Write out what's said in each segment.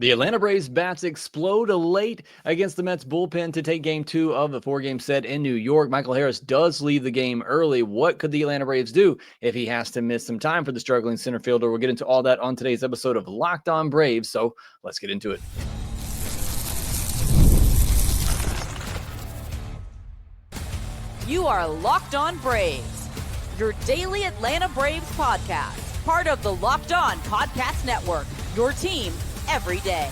The Atlanta Braves bats explode late against the Mets bullpen to take game 2 of the 4-game set in New York. Michael Harris does leave the game early. What could the Atlanta Braves do if he has to miss some time for the struggling center fielder? We'll get into all that on today's episode of Locked On Braves, so let's get into it. You are Locked On Braves, your daily Atlanta Braves podcast, part of the Locked On Podcast Network, your team every day.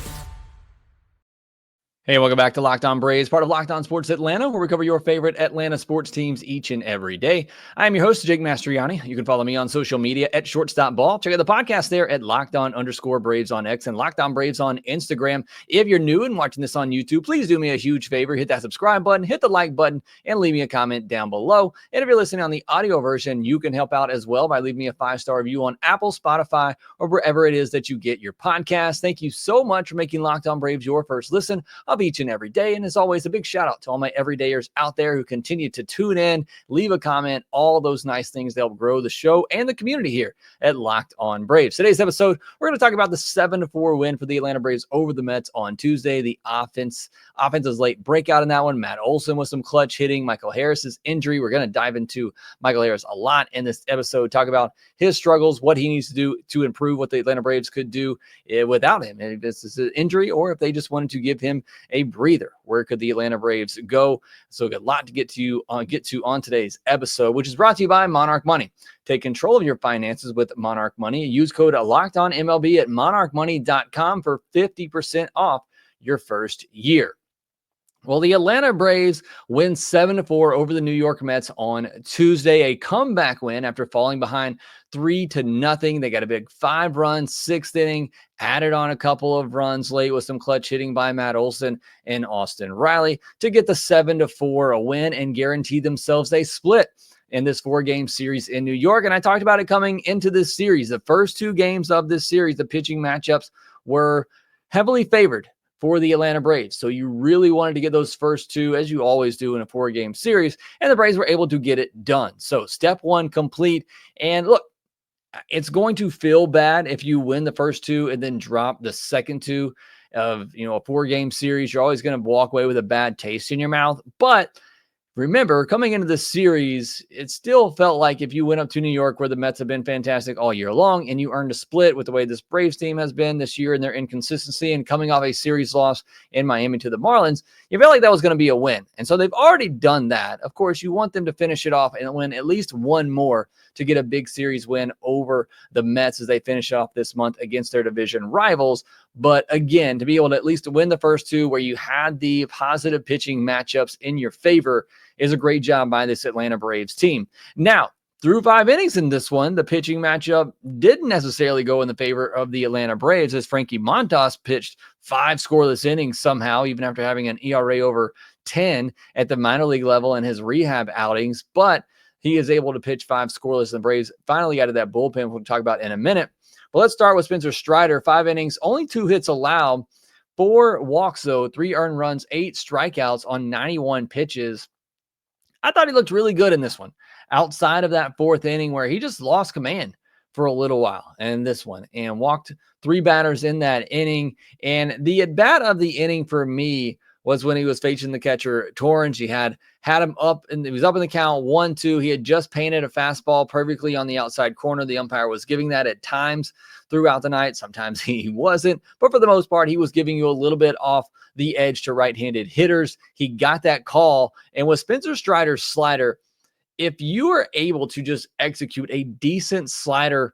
Hey, welcome back to Locked On Braves, part of Locked On Sports Atlanta, where we cover your favorite Atlanta sports teams each and every day. I'm your host, Jake Mastroianni. You can follow me on social media at ShortstopBall. Check out the podcast there at LockedOn_Braves on X and Locked On Braves on Instagram. If you're new and watching this on YouTube, please do me a huge favor. Hit that subscribe button, hit the like button, and leave me a comment down below. And if you're listening on the audio version, you can help out as well by leaving me a 5-star review on Apple, Spotify, or wherever it is that you get your podcast. Thank you so much for making Locked On Braves your first listen of each and every day. And as always, a big shout out to all my everydayers out there who continue to tune in, leave a comment, all those nice things that help grow the show and the community here at Locked On Braves. Today's episode, we're going to talk about the 7-4 win for the Atlanta Braves over the Mets on Tuesday. The offense's late breakout in that one. Matt Olson with some clutch hitting. Michael Harris's injury. We're going to dive into Michael Harris a lot in this episode, talk about his struggles, what he needs to do to improve what the Atlanta Braves could do without him. And if this is an injury or if they just wanted to give him a breather, where could the Atlanta Braves go? So we've got a lot to get to on today's episode, which is brought to you by Monarch Money. Take control of your finances with Monarch Money. Use code LOCKEDONMLB at monarchmoney.com for 50% off your first year. Well, the Atlanta Braves win 7-4 over the New York Mets on Tuesday, a comeback win after falling behind 3-0. They got a big 5-run, 6th inning, added on a couple of runs late with some clutch hitting by Matt Olson and Austin Riley to get the 7-4 win and guarantee themselves a split in this 4-game series in New York. And I talked about it coming into this series. The first 2 games of this series, the pitching matchups were heavily favored for the Atlanta Braves. So you really wanted to get those first 2, as you always do in a 4-game series, and the Braves were able to get it done. So step 1 complete. And look, it's going to feel bad if you win the first 2 and then drop the second 2 of, a 4-game series. You're always going to walk away with a bad taste in your mouth. But remember, coming into this series, it still felt like if you went up to New York, where the Mets have been fantastic all year long, and you earned a split with the way this Braves team has been this year and their inconsistency and coming off a series loss in Miami to the Marlins, you felt like that was going to be a win. And so they've already done that. Of course, you want them to finish it off and win at least one more to get a big series win over the Mets as they finish off this month against their division rivals. But again, to be able to at least win the first 2 where you had the positive pitching matchups in your favor is a great job by this Atlanta Braves team. Now, through 5 innings in this one, the pitching matchup didn't necessarily go in the favor of the Atlanta Braves, as Frankie Montas pitched 5 scoreless innings somehow, even after having an ERA over 10 at the minor league level in his rehab outings. But he is able to pitch 5 scoreless, and the Braves finally got to that bullpen we'll talk about in a minute. But let's start with Spencer Strider. 5 innings, only 2 hits allowed, 4 walks though, 3 earned runs, 8 strikeouts on 91 pitches. I thought he looked really good in this one, outside of that 4th inning where he just lost command for a little while in this one and walked 3 batters in that inning. And the at-bat of the inning for me was when he was facing the catcher, Torrens. He had him up, and he was up in the count 1-2. He had just painted a fastball perfectly on the outside corner. The umpire was giving that at times throughout the night. Sometimes he wasn't, but for the most part, he was giving you a little bit off the edge to right-handed hitters. He got that call, and with Spencer Strider's slider, if you are able to just execute a decent slider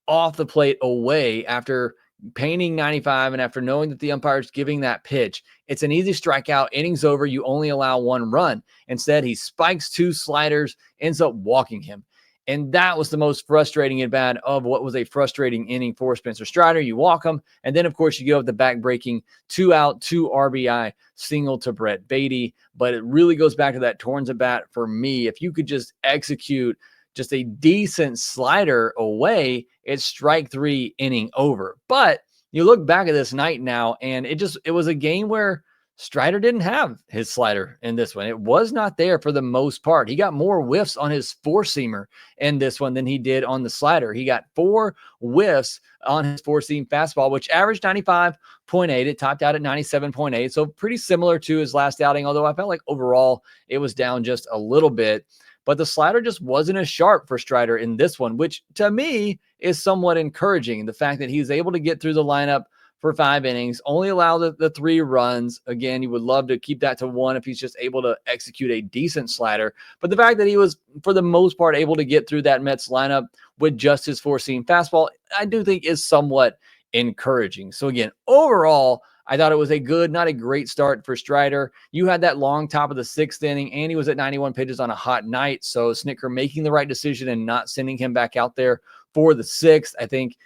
off the plate away after painting 95 and after knowing that the umpire is giving that pitch, it's an easy strikeout. Innings over. You only allow 1 run. Instead, he spikes 2 sliders, ends up walking him. And that was the most frustrating at bat of what was a frustrating inning for Spencer Strider. You walk him, and then, of course, you go with the back-breaking 2-out, 2 RBI single to Brett Beatty. But it really goes back to that Torrens at bat for me. If you could just execute just a decent slider away, it's strike 3, inning over. But you look back at this night now, and it was a game where Strider didn't have his slider in this one. It was not there for the most part. He got more whiffs on his four-seamer in this one than he did on the slider. He got 4 whiffs on his four-seam fastball, which averaged 95.8. It topped out at 97.8, so pretty similar to his last outing, although I felt like overall it was down just a little bit. But the slider just wasn't as sharp for Strider in this one, which to me is somewhat encouraging. The fact that he's able to get through the lineup for 5 innings, only allow the 3 runs. Again, you would love to keep that to 1 if he's just able to execute a decent slider. But the fact that he was, for the most part, able to get through that Mets lineup with just his four-seam fastball, I do think is somewhat encouraging. So again, overall, I thought it was a good, not a great start for Strider. You had that long top of the 6th inning, and he was at 91 pitches on a hot night. So Snitker making the right decision and not sending him back out there for the 6th. I think,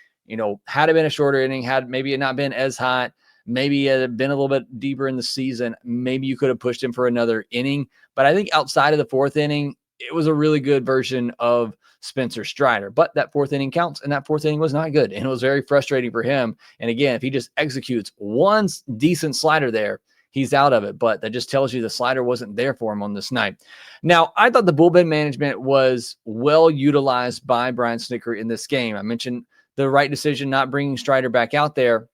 had it been a shorter inning, had maybe it not been as hot, maybe it had been a little bit deeper in the season, maybe you could have pushed him for another inning. But I think outside of the 4th inning, it was a really good version of Spencer Strider. But that 4th inning counts, and that 4th inning was not good, and it was very frustrating for him. And again, if he just executes one decent slider there, he's out of it. But that just tells you the slider wasn't there for him on this night. Now, I thought the bullpen management was well utilized by Brian Snitker in this game. I mentioned the right decision not bringing Strider back out there,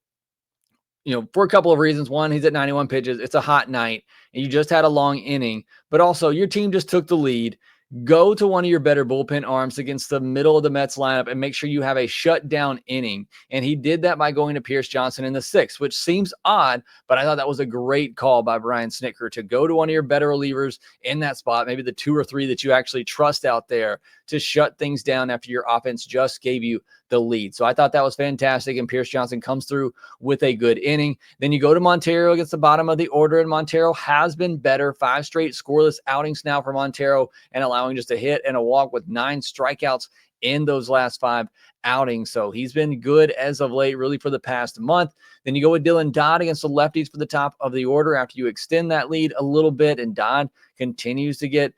for a couple of reasons. One, he's at 91 pitches. It's a hot night, and you just had a long inning. But also, your team just took the lead. Go to one of your better bullpen arms against the middle of the Mets lineup and make sure you have a shutdown inning. And he did that by going to Pierce Johnson in the 6th, which seems odd, but I thought that was a great call by Brian Snitker to go to one of your better relievers in that spot, maybe the 2 or 3 that you actually trust out there, to shut things down after your offense just gave you the lead. So I thought that was fantastic, and Pierce Johnson comes through with a good inning. Then you go to Montero against the bottom of the order, and Montero has been better. 5 straight scoreless outings now for Montero, and allowing just a hit and a walk with 9 strikeouts in those last 5 outings. So he's been good as of late, really for the past month. Then you go with Dylan Dodd against the lefties for the top of the order after you extend that lead a little bit, and Dodd continues to get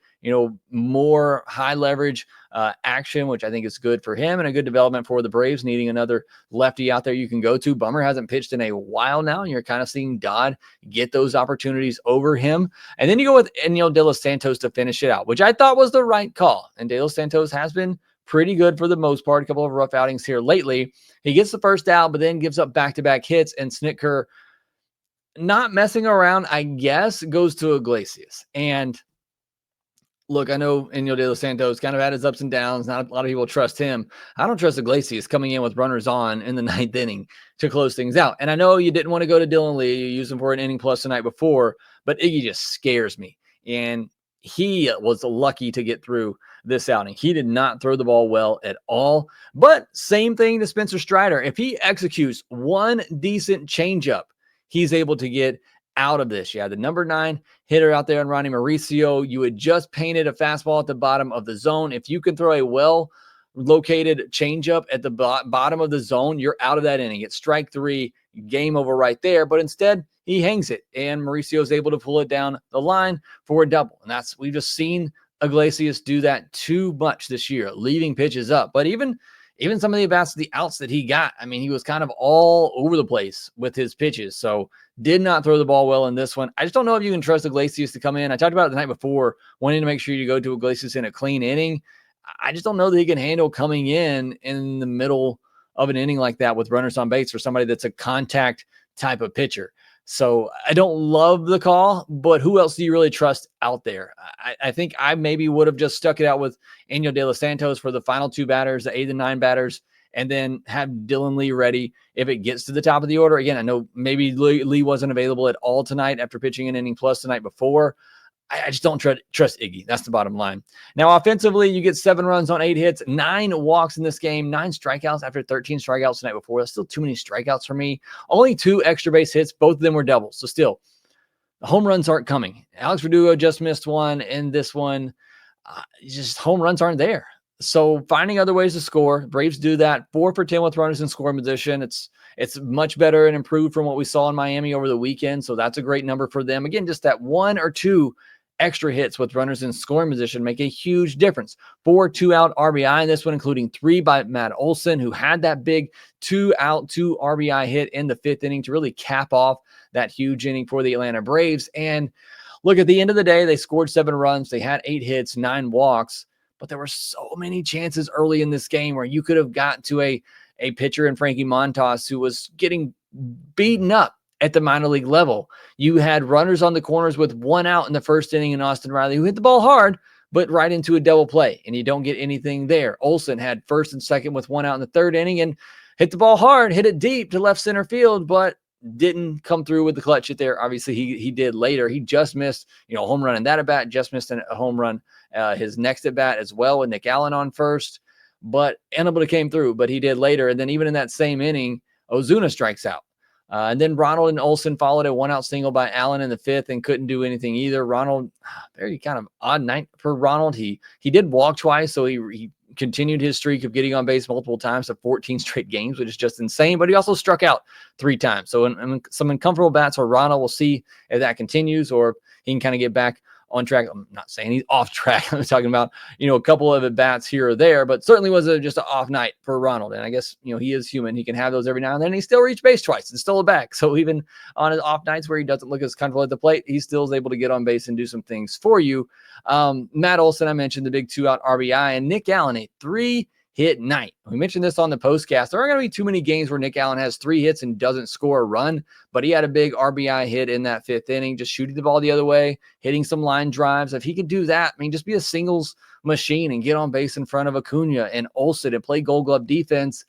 more high leverage action, which I think is good for him and a good development for the Braves, needing another lefty out there you can go to. Bummer hasn't pitched in a while now, and you're kind of seeing Dodd get those opportunities over him. And then you go with Enyel De Los Santos to finish it out, which I thought was the right call. And De Los Santos has been pretty good for the most part. A couple of rough outings here lately. He gets the first out, but then gives up back-to-back hits, and Snitker, not messing around, I guess, goes to Iglesias. And look, I know Enyel De Los Santos kind of had his ups and downs. Not a lot of people trust him. I don't trust Iglesias coming in with runners on in the 9th inning to close things out. And I know you didn't want to go to Dylan Lee. You used him for an inning plus the night before, but Iggy just scares me. And he was lucky to get through this outing. He did not throw the ball well at all. But same thing to Spencer Strider. If he executes one decent changeup, he's able to get out of this. You had the number 9 hitter out there on Ronnie Mauricio. You had just painted a fastball at the bottom of the zone. If you can throw a well-located changeup at the bottom of the zone, you're out of that inning. It's strike 3, game over right there. But instead, he hangs it, and Mauricio is able to pull it down the line for a double. And we've just seen Iglesias do that too much this year, leaving pitches up. But even some of the at-bats, the outs that he got, I mean, he was kind of all over the place with his pitches. So did not throw the ball well in this one. I just don't know if you can trust Iglesias to come in. I talked about it the night before, wanting to make sure you go to Iglesias in a clean inning. I just don't know that he can handle coming in the middle of an inning like that with runners on base for somebody that's a contact type of pitcher. So I don't love the call, but who else do you really trust out there? I think I maybe would have just stuck it out with Enyel De Los Santos for the final 2 batters, the 8th and 9 batters, and then have Dylan Lee ready if it gets to the top of the order. Again, I know maybe Lee wasn't available at all tonight after pitching an inning plus the night before. I just don't trust Iggy. That's the bottom line. Now, offensively, you get 7 runs on 8 hits, 9 walks in this game, 9 strikeouts after 13 strikeouts the night before. That's still too many strikeouts for me. Only 2 extra base hits. Both of them were doubles. So still, the home runs aren't coming. Alex Verdugo just missed one, and this one, just home runs aren't there. So finding other ways to score. Braves do that. 4 for 10 with runners in scoring position. It's much better and improved from what we saw in Miami over the weekend. So that's a great number for them. Again, just that 1 or 2 extra hits with runners in scoring position make a huge difference. 4 2-out RBI in this one, including 3 by Matt Olson, who had that big 2-out, 2 RBI hit in the 5th inning to really cap off that huge inning for the Atlanta Braves. And look, at the end of the day, they scored 7 runs. They had 8 hits, 9 walks, but there were so many chances early in this game where you could have gotten to a pitcher in Frankie Montas who was getting beaten up at the minor league level. You had runners on the corners with 1 out in the 1st inning in Austin Riley, who hit the ball hard, but right into a double play, and you don't get anything there. Olson had 1st and 2nd with 1 out in the 3rd inning and hit the ball hard, hit it deep to left center field, but didn't come through with the clutch hit there. Obviously, he did later. He just missed, a home run in that at bat, just missed a home run his next at bat as well with Nick Allen on first, but unable to came through, but he did later. And then even in that same inning, Ozuna strikes out. And then Ronald and Olson followed a 1-out single by Allen in the 5th and couldn't do anything either. Ronald, very kind of odd night for Ronald. He did walk twice, so he continued his streak of getting on base multiple times to 14 straight games, which is just insane. But he also struck out 3 times. So some uncomfortable bats for Ronald. We'll see if that continues or he can kind of get back on track. I'm not saying he's off track. I'm talking about, a couple of at-bats here or there, but certainly was just an off night for Ronald. And I guess, he is human. He can have those every now and then. And he still reached base twice and stole it back. So even on his off nights where he doesn't look as comfortable at the plate, he still is able to get on base and do some things for you. Matt Olson, I mentioned the big 2-out RBI, and Nick Allen, a 3-hit night. We mentioned this on the postcast. There aren't going to be too many games where Nick Allen has 3 hits and doesn't score a run, but he had a big RBI hit in that 5th inning, just shooting the ball the other way, hitting some line drives. If he could do that, just be a singles machine and get on base in front of Acuna and Olson and play Gold Glove defense,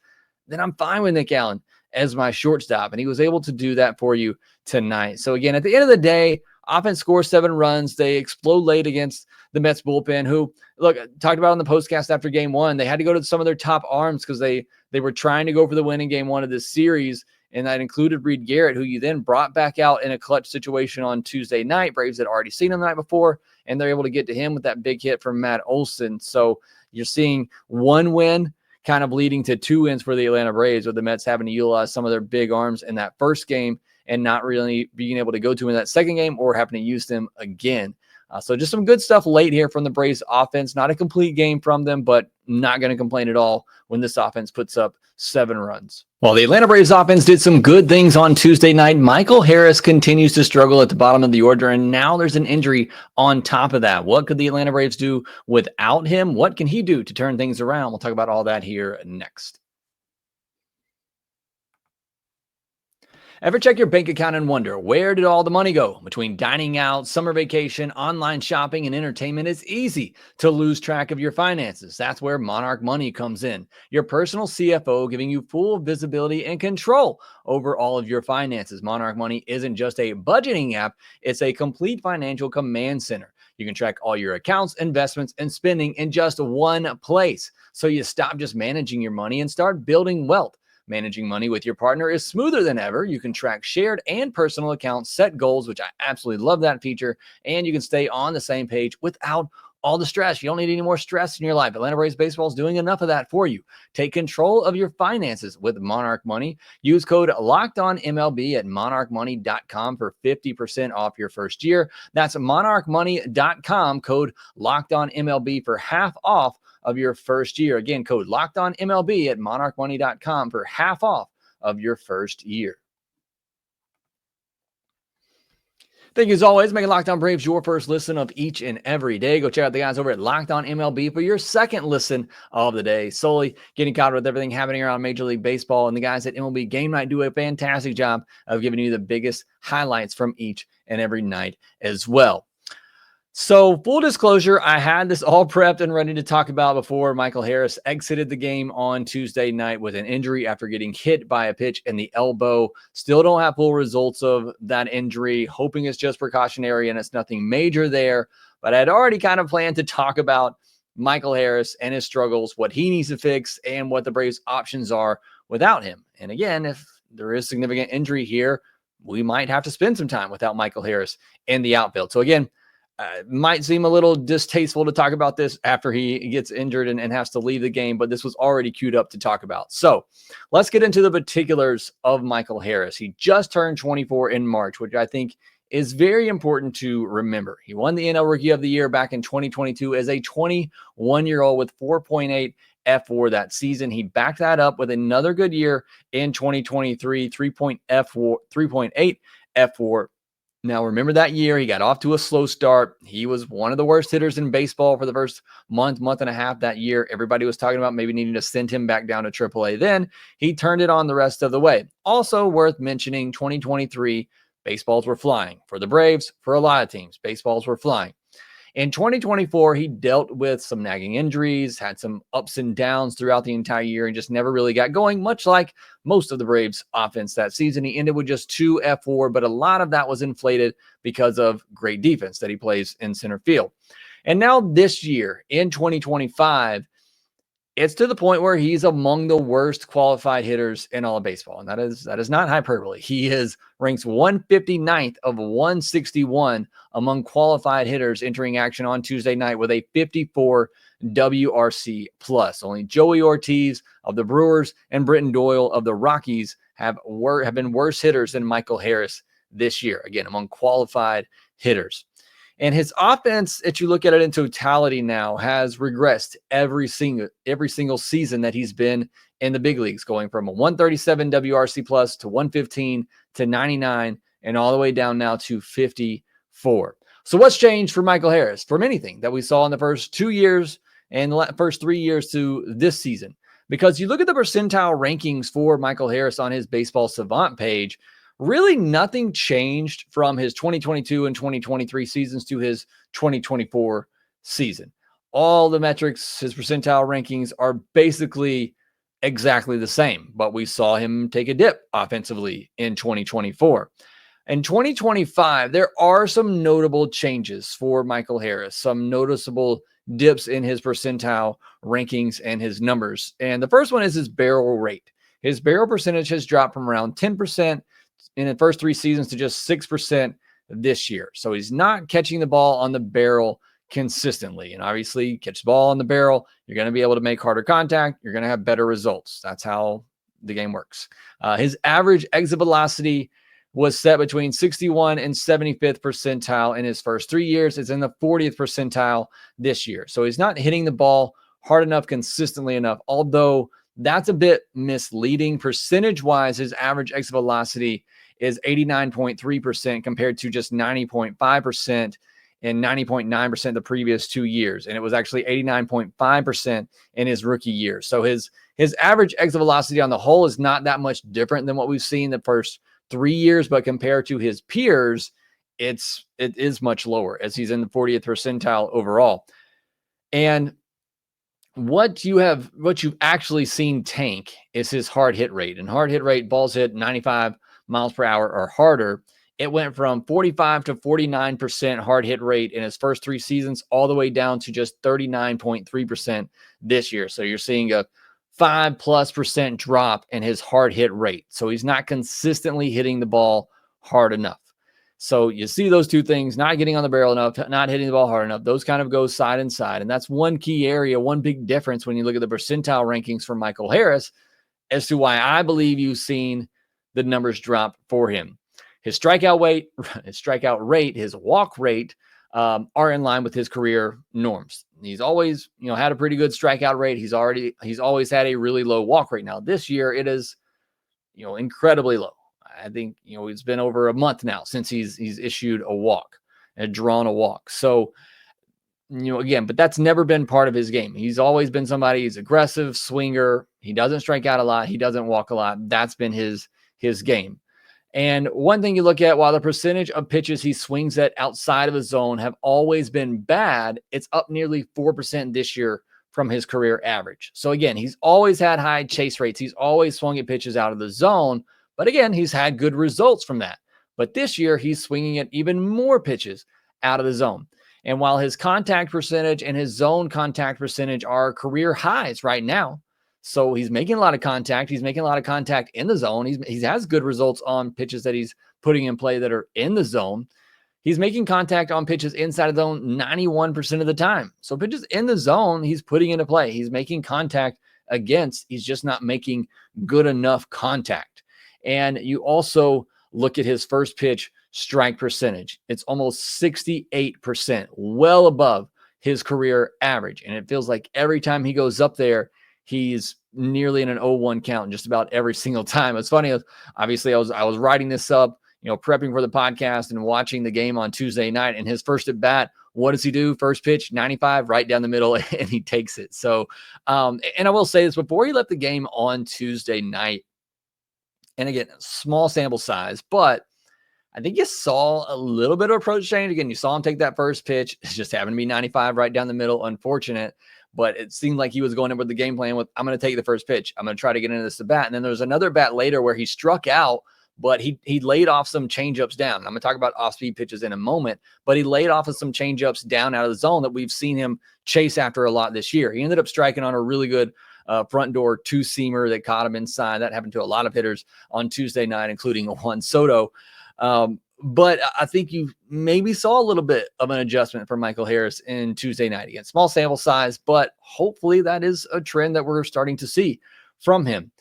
then I'm fine with Nick Allen as my shortstop. And he was able to do that for you tonight. So again, at the end of the day, offense scores 7 runs. They explode late against the Mets bullpen, who, look, talked about on the postcast after game 1. They had to go to some of their top arms because they were trying to go for the win in game 1 of this series, and that included Reed Garrett, who you then brought back out in a clutch situation on Tuesday night. Braves had already seen him the night before, and they're able to get to him with that big hit from Matt Olson. So you're seeing 1 win kind of leading to 2 wins for the Atlanta Braves, with the Mets having to utilize some of their big arms in that first game and not really being able to go to in that second game or having to use them again. So just some good stuff late here from the Braves offense. Not a complete game from them, but not going to complain at all when this offense puts up 7 runs. Well, the Atlanta Braves offense did some good things on Tuesday night. Michael Harris continues to struggle at the bottom of the order, and now there's an injury on top of that. What could the Atlanta Braves do without him? What can he do to turn things around? We'll talk about all that here next. Ever check your bank account and wonder, where did all the money go? Between dining out, summer vacation, online shopping, and entertainment, it's easy to lose track of your finances. That's where Monarch Money comes in. Your personal CFO, giving you full visibility and control over all of your finances. Monarch Money isn't just a budgeting app, it's a complete financial command center. You can track all your accounts, investments, and spending in just one place. So you stop just managing your money and start building wealth. Managing money with your partner is smoother than ever. You can track shared and personal accounts, set goals, which I absolutely love that feature, and you can stay on the same page without all the stress. You don't need any more stress in your life. Atlanta Braves Baseball is doing enough of that for you. Take control of your finances with Monarch Money. Use code LOCKEDONMLB at monarchmoney.com for 50% off your first year. That's monarchmoney.com, code LOCKEDONMLB for half off of your first year. Again, code LOCKEDONMLB at monarchmoney.com for half off of your first year. Thank you as always, making Locked On Braves your first listen of each and every day. Go check out the guys over at Locked On MLB for your second listen of the day. Solely getting caught with everything happening around Major League Baseball, and the guys at MLB Game Night do a fantastic job of giving you the biggest highlights from each and every night as well. So full disclosure, I had this all prepped and ready to talk about before Michael Harris exited the game on Tuesday night with an injury after getting hit by a pitch in the elbow. Still don't have full results of that injury, hoping it's just precautionary and it's nothing major there. But I'd already kind of planned to talk about Michael Harris and his struggles, what he needs to fix, and what the Braves' options are without him. And again, if there is significant injury here, we might have to spend some time without Michael Harris in the outfield. So again, it might seem a little distasteful to talk about this after he gets injured and has to leave the game, but this was already queued up to talk about. So let's get into the particulars of Michael Harris. He just turned 24 in March, which I think is very important to remember. He won the NL Rookie of the Year back in 2022 as a 21-year-old with 4.8 F4 that season. He backed that up with another good year in 2023, 3.8 F4. Now, remember that year, he got off to a slow start. He was one of the worst hitters in baseball for the first month and a half that year. Everybody was talking about maybe needing to send him back down to AAA. Then he turned it on the rest of the way. Also worth mentioning, 2023, baseballs were flying. For the Braves, for a lot of teams, baseballs were flying. In 2024, he dealt with some nagging injuries, had some ups and downs throughout the entire year, and just never really got going, much like most of the Braves offense that season. He ended with just 2 F4, but a lot of that was inflated because of great defense that he plays in center field. And now this year, in 2025, it's to the point where he's among the worst qualified hitters in all of baseball. And that is not hyperbole. He ranks 159th of 161 among qualified hitters entering action on Tuesday night with a 54 WRC plus. Only Joey Ortiz of the Brewers and Britton Doyle of the Rockies have been worse hitters than Michael Harris this year. Again, among qualified hitters. And his offense, if you look at it in totality now, has regressed every single season that he's been in the big leagues, going from a 137 WRC plus to 115 to 99 and all the way down now to 54. So what's changed for Michael Harris from anything that we saw in the first 2 years and the first 3 years to this season? Because you look at the percentile rankings for Michael Harris on his Baseball Savant page, really nothing changed from his 2022 and 2023 seasons to his 2024 season. All the metrics, his percentile rankings are basically exactly the same, but we saw him take a dip offensively in 2024. In 2025, there are some notable changes for Michael Harris, some noticeable dips in his percentile rankings and his numbers. And the first one is his barrel rate. His barrel percentage has dropped from around 10% in the first 3 seasons to just 6% this year. So he's not catching the ball on the barrel consistently. And obviously, catch the ball on the barrel, you're going to be able to make harder contact. You're going to have better results. That's how the game works. His average exit velocity was set between 61 and 75th percentile in his first 3 years. It's in the 40th percentile this year. So he's not hitting the ball hard enough, consistently enough, although that's a bit misleading. Percentage-wise, his average exit velocity is 89.3% compared to just 90.5% and 90.9% the previous 2 years. And it was actually 89.5% in his rookie year. So his average exit velocity on the whole is not that much different than what we've seen the first 3 years, but compared to his peers, it is much lower as he's in the 40th percentile overall. And what you've actually seen tank is his hard hit rate. And hard hit rate, balls hit 95 miles per hour or harder. It went from 45 to 49% hard hit rate in his first 3 seasons, all the way down to just 39.3% this year. So you're seeing a 5+% drop in his hard hit rate. So he's not consistently hitting the ball hard enough. So you see those two things, not getting on the barrel enough, not hitting the ball hard enough. Those kind of go side and side. And that's one key area, one big difference when you look at the percentile rankings for Michael Harris as to why I believe you've seen the numbers drop for him. His strikeout rate, his walk rate are in line with his career norms. He's always, had a pretty good strikeout rate. He's always had a really low walk rate. Now this year it is, incredibly low. I think, it's been over a month now since he's issued a walk and drawn a walk. So, again, but that's never been part of his game. He's always been somebody, he's aggressive swinger. He doesn't strike out a lot. He doesn't walk a lot. That's been his game. And one thing you look at, while the percentage of pitches he swings at outside of the zone have always been bad, it's up nearly 4% this year from his career average. So again, he's always had high chase rates. He's always swung at pitches out of the zone. But again, he's had good results from that. But this year, he's swinging at even more pitches out of the zone. And while his contact percentage and his zone contact percentage are career highs right now, so he's making a lot of contact. He's making a lot of contact in the zone. He has good results on pitches that he's putting in play that are in the zone. He's making contact on pitches inside of the zone 91% of the time. So pitches in the zone, he's putting into play. He's making contact against. He's just not making good enough contact. And you also look at his first pitch strike percentage. It's almost 68%, well above his career average. And it feels like every time he goes up there, he's nearly in an 0-1 count just about every single time. It's funny. Obviously, I was writing this up, prepping for the podcast and watching the game on Tuesday night. And his first at bat, what does he do? First pitch, 95, right down the middle, and he takes it. So, and I will say this, before he left the game on Tuesday night, and again, small sample size, but I think you saw a little bit of approach change. Again, you saw him take that first pitch. It's just happened to be 95 right down the middle. Unfortunate, but it seemed like he was going in with the game plan with, I'm going to take the first pitch. I'm going to try to get into this at bat. And then there was another bat later where he struck out, but he laid off some changeups down. I'm going to talk about off-speed pitches in a moment, but he laid off of some changeups down out of the zone that we've seen him chase after a lot this year. He ended up striking on a really good front door two-seamer that caught him inside. That happened to a lot of hitters on Tuesday night, including Juan Soto. But I think you maybe saw a little bit of an adjustment for Michael Harris in Tuesday night. Again, small sample size, but hopefully that is a trend that we're starting to see from him.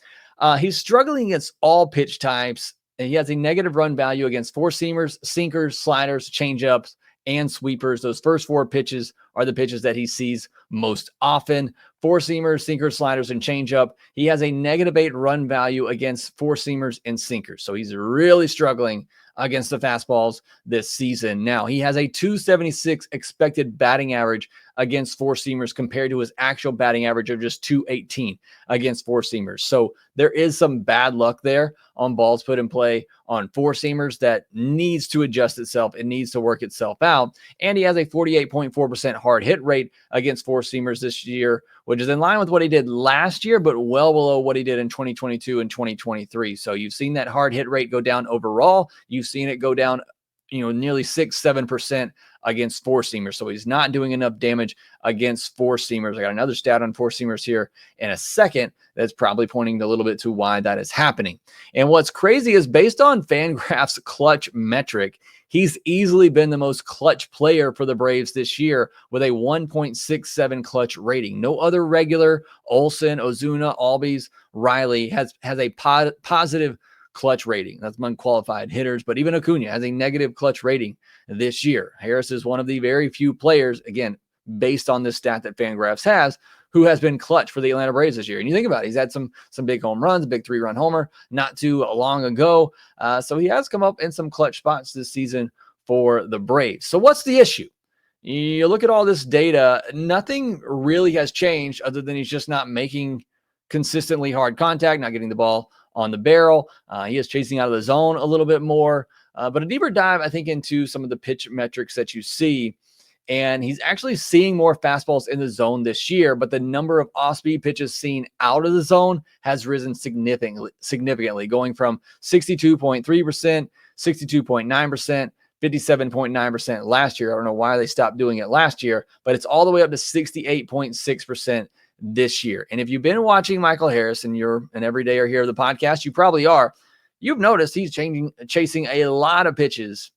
He's struggling against all pitch types. And he has a negative run value against four-seamers, sinkers, sliders, changeups, and sweepers. Those first four pitches are the pitches that he sees most often. Four-seamers, sinkers, sliders, and changeup. He has a -8 run value against four-seamers and sinkers. So he's really struggling against the fastballs this season. Now, he has a 276 expected batting average against four-seamers compared to his actual batting average of just 218 against four-seamers. So there is some bad luck there on balls put in play on four-seamers that needs to adjust itself. It needs to work itself out. And he has a 48.4% hard hit rate against four-seamers this year, which is in line with what he did last year, but well below what he did in 2022 and 2023. So you've seen that hard hit rate go down overall. You've seen it go down, nearly 6-7% against four-seamers. So he's not doing enough damage against four-seamers. I got another stat on four-seamers here in a second that's probably pointing a little bit to why that is happening. And what's crazy is based on FanGraphs clutch metric, he's easily been the most clutch player for the Braves this year with a 1.67 clutch rating. No other regular, Olson, Ozuna, Albies, Riley has a positive clutch rating. That's unqualified hitters, but even Acuna has a negative clutch rating this year. Harris is one of the very few players, again, based on this stat that FanGraphs has, who has been clutch for the Atlanta Braves this year. And you think about it, he's had some big home runs, big 3-run homer not too long ago. So he has come up in some clutch spots this season for the Braves. So what's the issue? You look at all this data, nothing really has changed other than he's just not making consistently hard contact, not getting the ball on the barrel. He is chasing out of the zone a little bit more. But a deeper dive, I think, into some of the pitch metrics that you see, and he's actually seeing more fastballs in the zone this year, but the number of off-speed pitches seen out of the zone has risen significantly, going from 62.3%, 62.9%, 57.9% last year. I don't know why they stopped doing it last year, but it's all the way up to 68.6% this year. And if you've been watching Michael Harris and you're an everydayer here of the podcast, you probably are. You've noticed he's chasing a lot of pitches,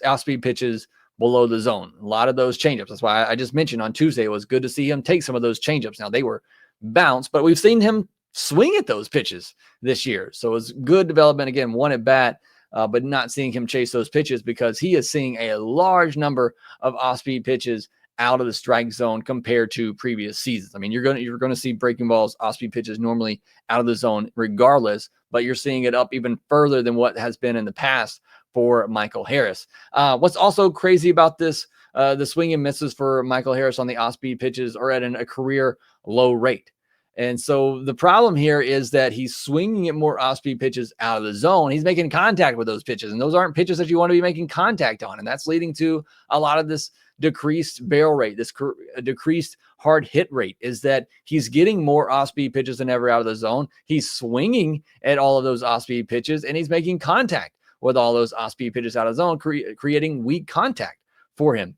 off-speed pitches below the zone. A lot of those changeups. That's why I just mentioned on Tuesday, it was good to see him take some of those changeups. Now, they were bounced, but we've seen him swing at those pitches this year. So it's good development. Again, one at bat, but not seeing him chase those pitches because he is seeing a large number of off-speed pitches out of the strike zone compared to previous seasons. I mean, you're going to see breaking balls, off-speed pitches normally out of the zone regardless, but you're seeing it up even further than what has been in the past for Michael Harris. What's also crazy about this, the swing and misses for Michael Harris on the off-speed pitches are at a career low rate. And so the problem here is that he's swinging at more off-speed pitches out of the zone. He's making contact with those pitches, and those aren't pitches that you want to be making contact on. And that's leading to a lot of this decreased barrel rate, this decreased hard hit rate, is that he's getting more off-speed pitches than ever out of the zone. He's swinging at all of those off-speed pitches, and he's making contact with all those off-speed pitches out of the zone, creating weak contact for him.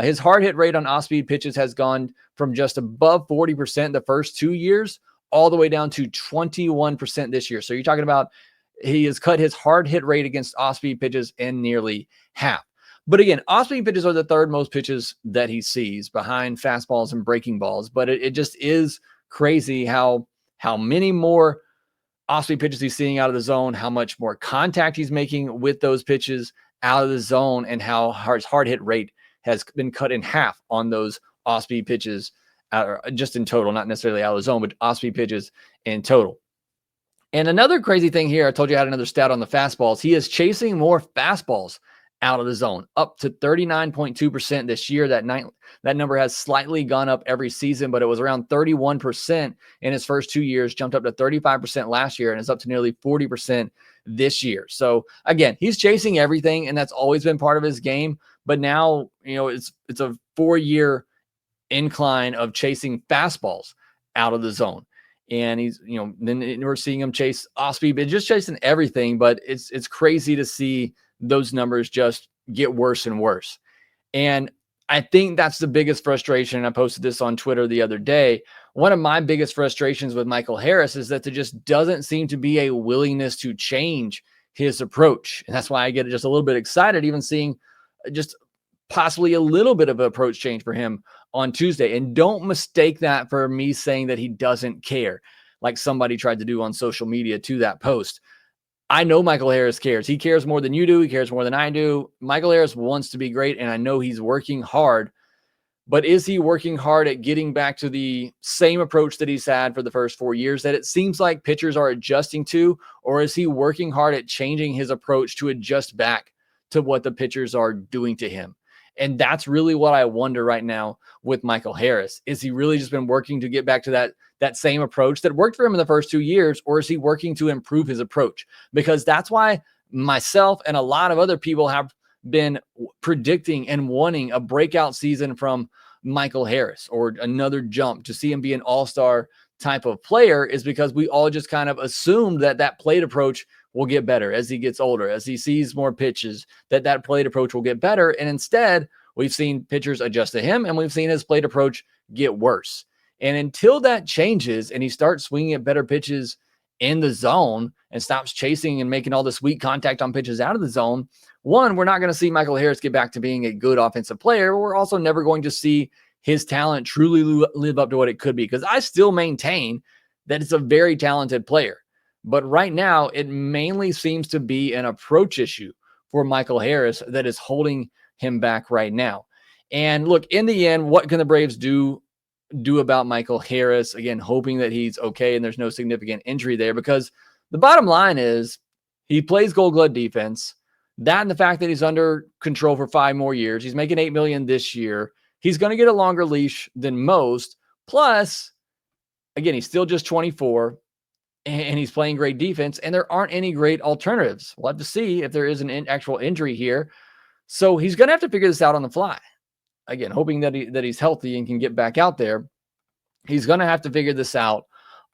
His hard hit rate on off-speed pitches has gone from just above 40% the first 2 years all the way down to 21% this year. So you're talking about he has cut his hard hit rate against off-speed pitches in nearly half. But again, off-speed pitches are the third most pitches that he sees behind fastballs and breaking balls. But it just is crazy how many more off-speed pitches he's seeing out of the zone, how much more contact he's making with those pitches out of the zone and how his hard hit rate has been cut in half on those off-speed pitches, just in total, not necessarily out of the zone, but off-speed pitches in total. And another crazy thing here, I told you I had another stat on the fastballs. He is chasing more fastballs out of the zone, up to 39.2% this year. That number has slightly gone up every season, but it was around 31% in his first 2 years, jumped up to 35% last year, and is up to nearly 40% this year. So again, he's chasing everything, and that's always been part of his game. But now, it's a 4-year incline of chasing fastballs out of the zone. And he's, then we're seeing him chase off speed, but just chasing everything. But it's crazy to see those numbers just get worse and worse. And I think that's the biggest frustration. I posted this on Twitter the other day. One of my biggest frustrations with Michael Harris is that there just doesn't seem to be a willingness to change his approach. And that's why I get just a little bit excited, even seeing just possibly a little bit of an approach change for him on Tuesday. And don't mistake that for me saying that he doesn't care, like somebody tried to do on social media to that post. I know Michael Harris cares. He cares more than you do. He cares more than I do. Michael Harris wants to be great, and I know he's working hard. But is he working hard at getting back to the same approach that he's had for the first 4 years that it seems like pitchers are adjusting to? Or is he working hard at changing his approach to adjust back to what the pitchers are doing to him? And that's really what I wonder right now with Michael Harris. Is he really just been working to get back to that same approach that worked for him in the first 2 years, or is he working to improve his approach? Because that's why myself and a lot of other people have been predicting and wanting a breakout season from Michael Harris, or another jump to see him be an all-star type of player, is because we all just kind of assumed that plate approach will get better as he gets older, as he sees more pitches, that plate approach will get better. And instead, we've seen pitchers adjust to him, and we've seen his plate approach get worse. And until that changes and he starts swinging at better pitches in the zone and stops chasing and making all this weak contact on pitches out of the zone, one, we're not going to see Michael Harris get back to being a good offensive player. We're also never going to see his talent truly live up to what it could be, because I still maintain that it's a very talented player. But right now, it mainly seems to be an approach issue for Michael Harris that is holding him back right now. And look, in the end, what can the Braves do about Michael Harris? Again, hoping that he's okay and there's no significant injury there, because the bottom line is he plays Gold Glove defense. That and the fact that he's under control for 5 more years. He's making $8 million this year. He's going to get a longer leash than most. Plus, again, he's still just 24. And he's playing great defense, and there aren't any great alternatives. We'll have to see if there is an actual injury here. So he's going to have to figure this out on the fly. Again, hoping that he's healthy and can get back out there. He's going to have to figure this out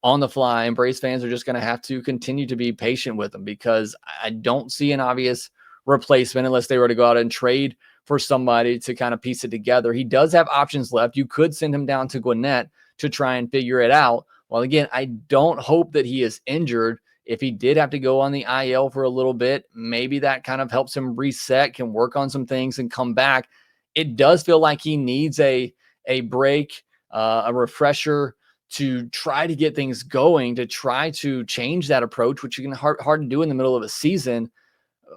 on the fly, and Braves fans are just going to have to continue to be patient with him, because I don't see an obvious replacement unless they were to go out and trade for somebody to kind of piece it together. He does have options left. You could send him down to Gwinnett to try and figure it out. Well, again, I don't hope that he is injured. If he did have to go on the IL for a little bit, maybe that kind of helps him reset, can work on some things and come back. It does feel like he needs a break, a refresher to try to get things going, to try to change that approach, which you can hard to do in the middle of a season.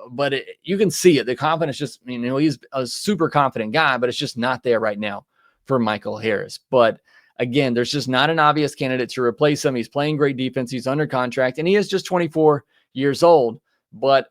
But you can see it. The confidence just, he's a super confident guy, but it's just not there right now for Michael Harris. But again, there's just not an obvious candidate to replace him. He's playing great defense. He's under contract, and he is just 24 years old. But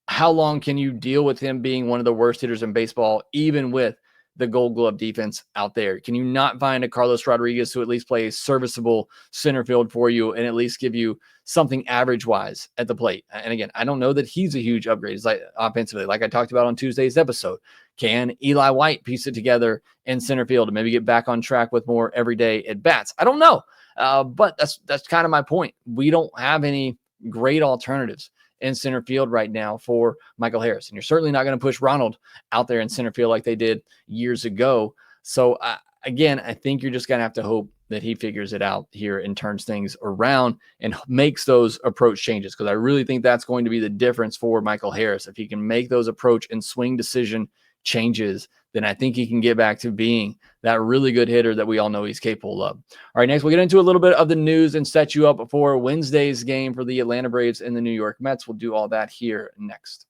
how long can you deal with him being one of the worst hitters in baseball, even with the Gold Glove defense out there? Can you not find a Carlos Rodriguez who at least plays serviceable center field for you and at least give you something average-wise at the plate? And again, I don't know that he's a huge upgrade offensively, like I talked about on Tuesday's episode. Can Eli White piece it together in center field and maybe get back on track with more everyday at-bats? I don't know, but that's kind of my point. We don't have any great alternatives in center field right now for Michael Harris. And you're certainly not going to push Ronald out there in center field like they did years ago. So again, I think you're just going to have to hope that he figures it out here and turns things around and makes those approach changes. Because I really think that's going to be the difference for Michael Harris. If he can make those approach and swing decision changes, then I think he can get back to being that really good hitter that we all know he's capable of. All right, next we'll get into a little bit of the news and set you up for Wednesday's game for the Atlanta Braves and the New York Mets. We'll do all that here next.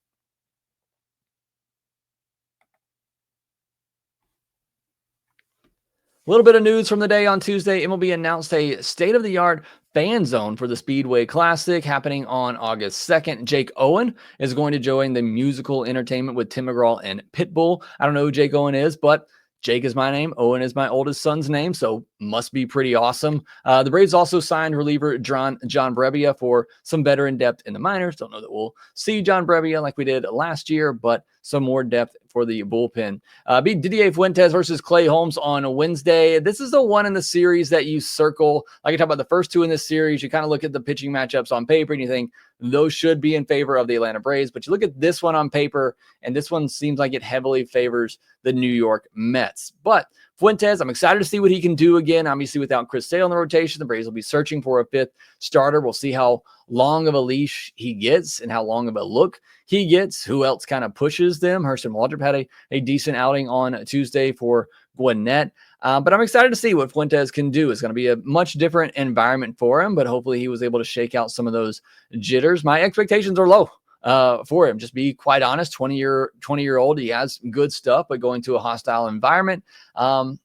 A little bit of news from the day on Tuesday. MLB announced a state-of-the-art fan zone for the Speedway Classic happening on August 2nd. Jake Owen is going to join the musical entertainment with Tim McGraw and Pitbull. I don't know who Jake Owen is, but Jake is my name. Owen is my oldest son's name, so must be pretty awesome. The Braves also signed reliever John Brebbia for some veteran depth in the minors. Don't know that we'll see John Brebbia like we did last year, but some more depth for the bullpen. Beat Didier Fuentes versus Clay Holmes on a Wednesday. This is the one in the series that you circle. Like I talk about the first two in this series, you kind of look at the pitching matchups on paper and you think those should be in favor of the Atlanta Braves. But you look at this one on paper, and this one seems like it heavily favors the New York Mets. But Fuentes, I'm excited to see what he can do again. Obviously, without Chris Sale in the rotation, the Braves will be searching for a fifth starter. We'll see how long of a leash he gets and how long of a look he gets. Who else kind of pushes them? Hurston Waldrop had a decent outing on Tuesday for Gwinnett. But I'm excited to see what Fuentes can do. It's going to be a much different environment for him, but hopefully he was able to shake out some of those jitters. My expectations are low for him. Just be quite honest, 20-year-old. He has good stuff, but going to a hostile environment. And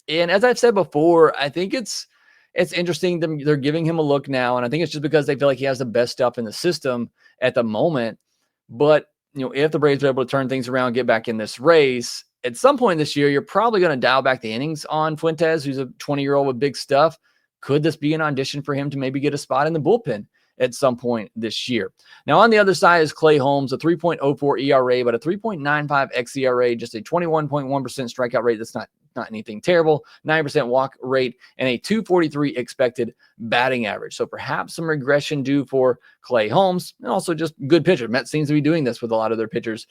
as I've said before, I think it's interesting that they're giving him a look now. And I think it's just because they feel like he has the best stuff in the system at the moment. But, if the Braves are able to turn things around, get back in this race, at some point this year, you're probably going to dial back the innings on Fuentes, who's a 20-year-old with big stuff. Could this be an audition for him to maybe get a spot in the bullpen at some point this year? Now, on the other side is Clay Holmes, a 3.04 ERA, but a 3.95 xERA, just a 21.1% strikeout rate. That's not anything terrible, 9% walk rate, and a 243 expected batting average. So perhaps some regression due for Clay Holmes, and also just good pitcher. Mets seems to be doing this with a lot of their pitchers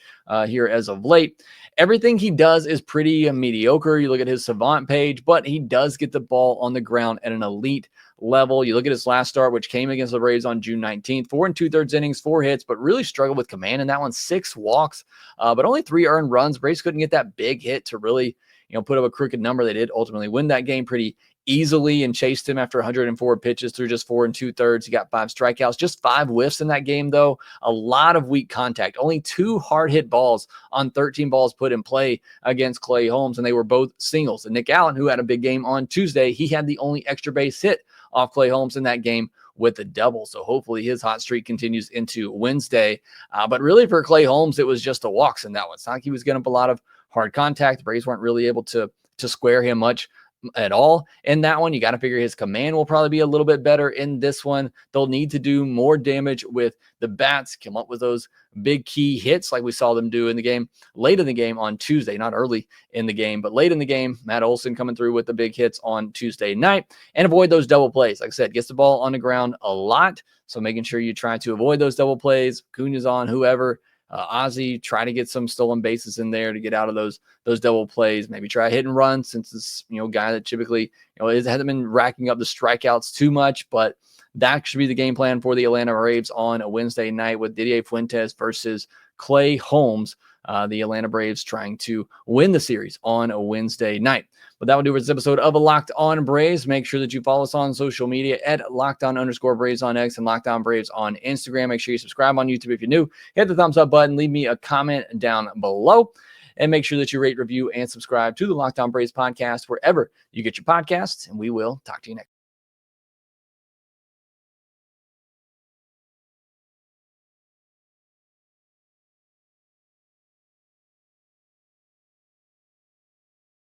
here as of late. Everything he does is pretty mediocre. You look at his Savant page, but he does get the ball on the ground at an elite level. You look at his last start, which came against the Braves on June 19th, 4 2/3 innings, 4 hits, but really struggled with command in that one, 6 walks, but only 3 earned runs. Braves couldn't get that big hit to really put up a crooked number. They did ultimately win that game pretty easily and chased him after 104 pitches through just 4 2/3. He got 5 strikeouts, just 5 whiffs in that game, though. A lot of weak contact, only 2 hard hit balls on 13 balls put in play against Clay Holmes, and they were both singles. And Nick Allen, who had a big game on Tuesday, he had the only extra base hit off Clay Holmes in that game with a double. So hopefully his hot streak continues into Wednesday. But really for Clay Holmes, it was just the walks in that one. It's not like he was getting up a lot of hard contact. The Braves weren't really able to square him much at all in that one. You got to figure his command will probably be a little bit better in this one. They'll need to do more damage with the bats, come up with those big key hits like we saw them do in the game, late in the game on Tuesday, not early in the game, but late in the game. Matt Olson coming through with the big hits on Tuesday night, and avoid those double plays. Like I said, gets the ball on the ground a lot. So making sure you try to avoid those double plays. Cunha's on, whoever. Ozzy, try to get some stolen bases in there to get out of those double plays. Maybe try a hit and run, since this guy that typically hasn't been racking up the strikeouts too much. But that should be the game plan for the Atlanta Braves on a Wednesday night with Didier Fuentes versus Clay Holmes. The Atlanta Braves trying to win the series on a Wednesday night. But that will do for this episode of Locked On Braves. Make sure that you follow us on social media at LockedOn_Braves on X and Locked On Braves on Instagram. Make sure you subscribe on YouTube if you're new. Hit the thumbs up button. Leave me a comment down below. And make sure that you rate, review, and subscribe to the Locked On Braves podcast wherever you get your podcasts. And we will talk to you next.